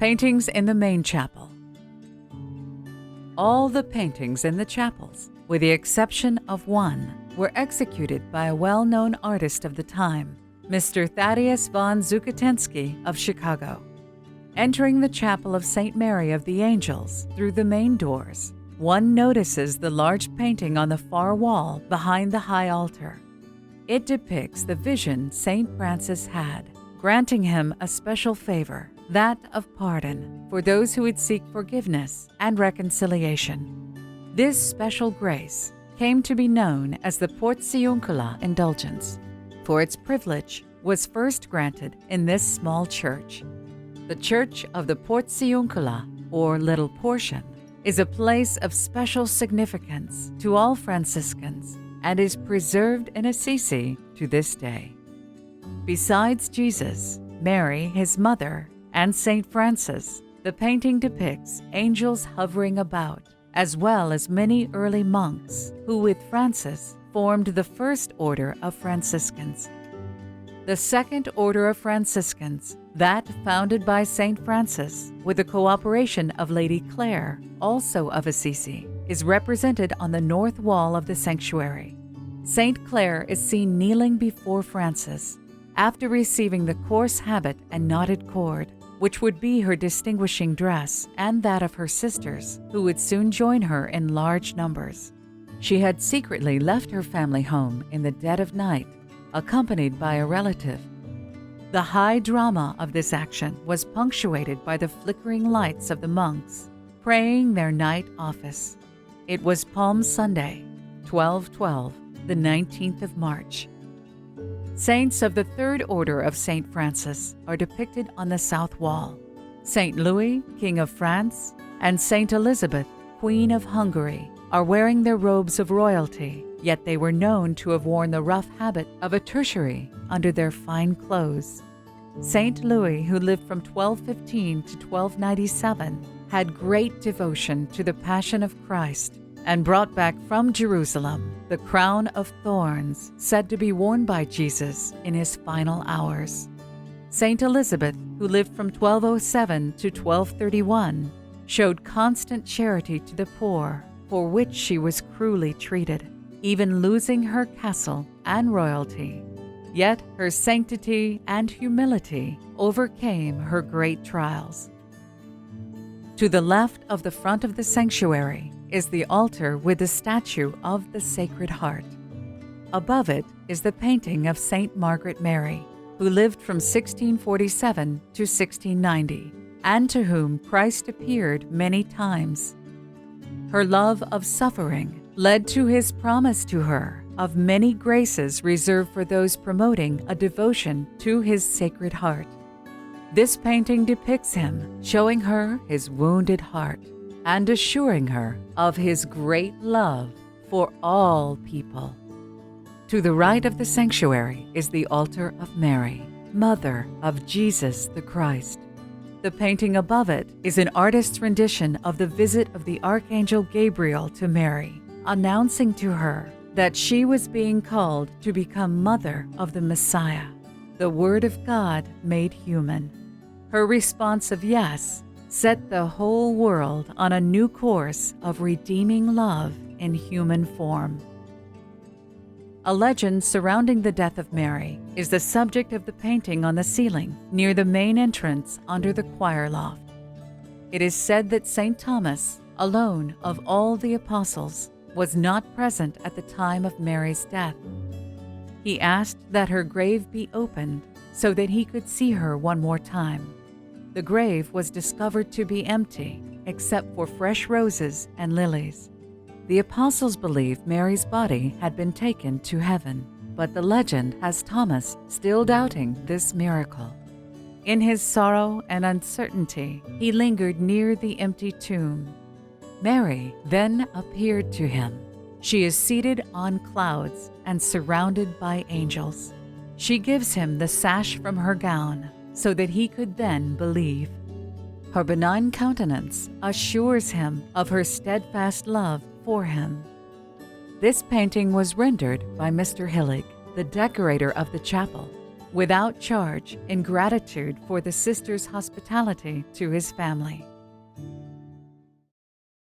Paintings in the main chapel. All the paintings in the chapels, with the exception of one, were executed by a well-known artist of the time, Mr. Thaddeus von Zukatensky of Chicago. Entering the chapel of St. Mary of the Angels through the main doors, one notices the large painting on the far wall behind the high altar. It depicts the vision St. Francis had, granting him a special favor, that of pardon, for those who would seek forgiveness and reconciliation. This special grace came to be known as the Portiuncula indulgence, for its privilege was first granted in this small church. The Church of the Portiuncula, or Little Portion, is a place of special significance to all Franciscans and is preserved in Assisi to this day. Besides Jesus, Mary, his mother, and St. Francis, the painting depicts angels hovering about, as well as many early monks who, with Francis, formed the first order of Franciscans. The second order of Franciscans, that founded by St. Francis with the cooperation of Lady Clare, also of Assisi, is represented on the north wall of the sanctuary. St. Clare is seen kneeling before Francis after receiving the coarse habit and knotted cord, which would be her distinguishing dress and that of her sisters, who would soon join her in large numbers. She had secretly left her family home in the dead of night, accompanied by a relative. The high drama of this action was punctuated by the flickering lights of the monks, praying their night office. It was Palm Sunday, 12/12, the 19th of March. Saints of the Third Order of St. Francis are depicted on the south wall. St. Louis, King of France, and St. Elizabeth, Queen of Hungary, are wearing their robes of royalty, yet they were known to have worn the rough habit of a tertiary under their fine clothes. St. Louis, who lived from 1215 to 1297, had great devotion to the Passion of Christ and brought back from Jerusalem the crown of thorns said to be worn by Jesus in his final hours. St. Elizabeth, who lived from 1207 to 1231, showed constant charity to the poor, for which she was cruelly treated, even losing her castle and royalty. Yet her sanctity and humility overcame her great trials. To the left of the front of the sanctuary is the altar with the statue of the Sacred Heart. Above it is the painting of Saint Margaret Mary, who lived from 1647 to 1690, and to whom Christ appeared many times. Her love of suffering led to his promise to her of many graces reserved for those promoting a devotion to his Sacred Heart. This painting depicts him showing her his wounded heart and assuring her of his great love for all people. To the right of the sanctuary is the altar of Mary, Mother of Jesus the Christ. The painting above it is an artist's rendition of the visit of the Archangel Gabriel to Mary, announcing to her that she was being called to become Mother of the Messiah, the Word of God made human. Her response of yes set the whole world on a new course of redeeming love in human form. A legend surrounding the death of Mary is the subject of the painting on the ceiling near the main entrance under the choir loft. It is said that St. Thomas, alone of all the apostles, was not present at the time of Mary's death. He asked that her grave be opened so that he could see her one more time. The grave was discovered to be empty, except for fresh roses and lilies. The apostles believed Mary's body had been taken to heaven, but the legend has Thomas still doubting this miracle. In his sorrow and uncertainty, he lingered near the empty tomb. Mary then appeared to him. She is seated on clouds and surrounded by angels. She gives him the sash from her gown, so that he could then believe. Her benign countenance assures him of her steadfast love for him. This painting was rendered by Mr. Hillig, the decorator of the chapel. without charge in gratitude for the sister's hospitality to his family.